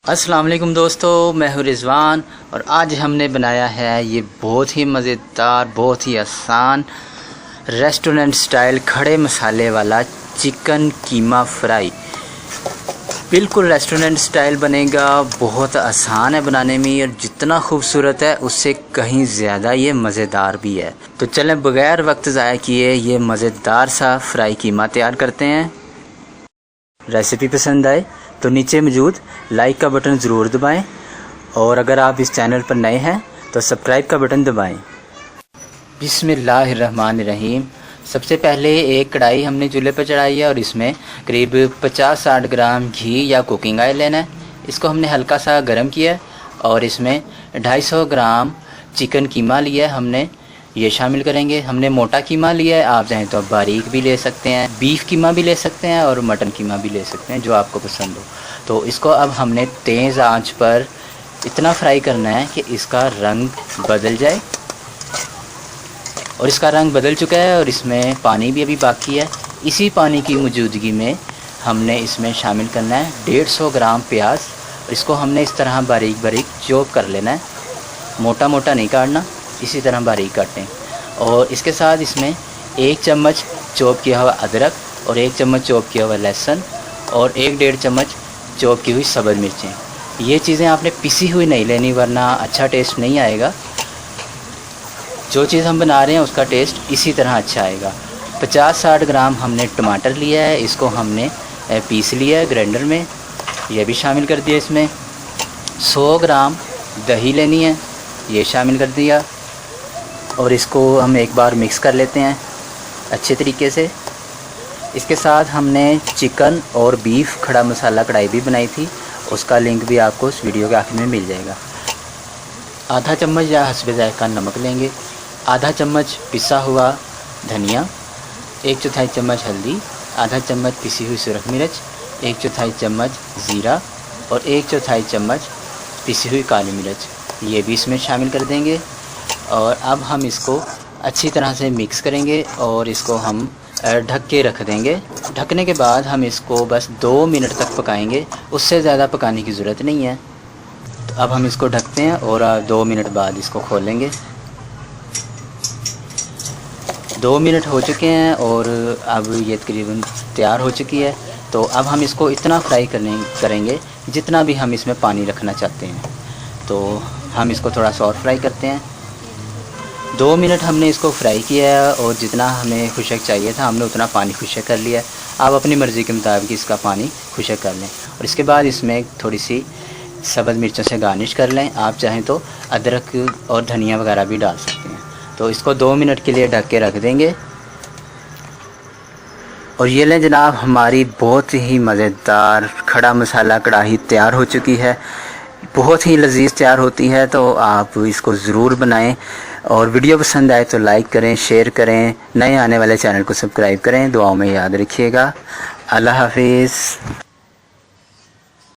अस्सलाम वालेकुम दोस्तों, मैं हूं रिज़वान और आज हमने बनाया है ये बहुत ही मज़ेदार, बहुत ही आसान रेस्टोरेंट स्टाइल खड़े मसाले वाला चिकन कीमा फ्राई। बिल्कुल रेस्टोरेंट स्टाइल बनेगा, बहुत आसान है बनाने में और जितना खूबसूरत है उससे कहीं ज़्यादा ये मज़ेदार भी है। तो चलें बग़ैर वक्त ज़ाया किए ये मज़ेदार सा फ्राई कीमा तैयार करते हैं। रेसिपी पसंद आए तो नीचे मौजूद लाइक का बटन ज़रूर दबाएं और अगर आप इस चैनल पर नए हैं तो सब्सक्राइब का बटन दबाएं। बिस्मिल्लाहिर्रहमानिर्रहीम। सबसे पहले एक कढ़ाई हमने चूल्हे पर चढ़ाई है और इसमें करीब 50-60 ग्राम घी या कुकिंग ऑयल लेना है। इसको हमने हल्का सा गर्म किया और इसमें 250 ग्राम चिकन कीमा लिया है हमने, ये शामिल करेंगे। हमने मोटा कीमा लिया है, आप चाहें तो बारीक भी ले सकते हैं, बीफ कीमा भी ले सकते हैं और मटन कीमा भी ले सकते हैं, जो आपको पसंद हो। तो इसको अब हमने तेज़ आंच पर इतना फ्राई करना है कि इसका रंग बदल जाए। और इसका रंग बदल चुका है और इसमें पानी भी अभी बाकी है। इसी पानी की मौजूदगी में हमने इसमें शामिल करना है 150 ग्राम प्याज और इसको हमने इस तरह बारीक बारीक चॉप कर लेना है, मोटा मोटा नहीं काटना, इसी तरह बारीक काटें। और इसके साथ इसमें 1 चम्मच चॉप किया हुआ अदरक और 1 चम्मच चॉप किया हुआ लहसुन और 1-1.5 चम्मच चॉप की हुई सब्ज़ मिर्चें। ये चीज़ें आपने पिसी हुई नहीं लेनी वरना अच्छा टेस्ट नहीं आएगा। जो चीज़ हम बना रहे हैं उसका टेस्ट इसी तरह अच्छा आएगा। 50-60 ग्राम हमने टमाटर लिया है, इसको हमने पीस लिया है ग्राइंडर में, यह भी शामिल कर दिया। इसमें 100 ग्राम दही लेनी है, ये शामिल कर दिया और इसको हम एक बार मिक्स कर लेते हैं अच्छे तरीके से। इसके साथ हमने चिकन और बीफ खड़ा मसाला कढ़ाई भी बनाई थी, उसका लिंक भी आपको इस वीडियो के आखिर में मिल जाएगा। आधा चम्मच या हस्बे ज़ायक़ा नमक लेंगे, आधा चम्मच पिसा हुआ धनिया, 1/4 चम्मच हल्दी, आधा चम्मच पिसी हुई सुरख मिर्च, 1/4 चम्मच ज़ीरा और 1/4 चम्मच पिसी हुई काली मिर्च, ये भी इसमें शामिल कर देंगे। और अब हम इसको अच्छी तरह से मिक्स करेंगे और इसको हम ढक के रख देंगे। ढकने के बाद हम इसको बस 2 मिनट तक पकाएंगे, उससे ज़्यादा पकाने की ज़रूरत नहीं है। तो अब हम इसको ढकते हैं और 2 मिनट बाद इसको खोलेंगे। 2 मिनट हो चुके हैं और अब ये तकरीबन तैयार हो चुकी है। तो अब हम इसको इतना फ्राई करेंगे जितना भी हम इसमें पानी रखना चाहते हैं। तो हम इसको थोड़ा सा और फ्राई करते हैं। 2 मिनट हमने इसको फ्राई किया है और जितना हमें खुशक चाहिए था हमने उतना पानी खुशक कर लिया है। आप अपनी मर्ज़ी के मुताबिक इसका पानी खुशक कर लें और इसके बाद इसमें थोड़ी सी सब्ज़ मिर्चों से गार्निश कर लें। आप चाहें तो अदरक और धनिया वगैरह भी डाल सकते हैं। तो इसको 2 मिनट के लिए ढक के रख देंगे। और ये लें जनाब, हमारी बहुत ही मज़ेदार खड़ा मसाला कढ़ाई तैयार हो चुकी है, बहुत ही लजीज तैयार होती है। तो आप इसको ज़रूर बनाएं और वीडियो पसंद आए तो लाइक करें, शेयर करें, नए आने वाले चैनल को सब्सक्राइब करें। दुआओं में याद रखिएगा। अल्लाह हाफिज़।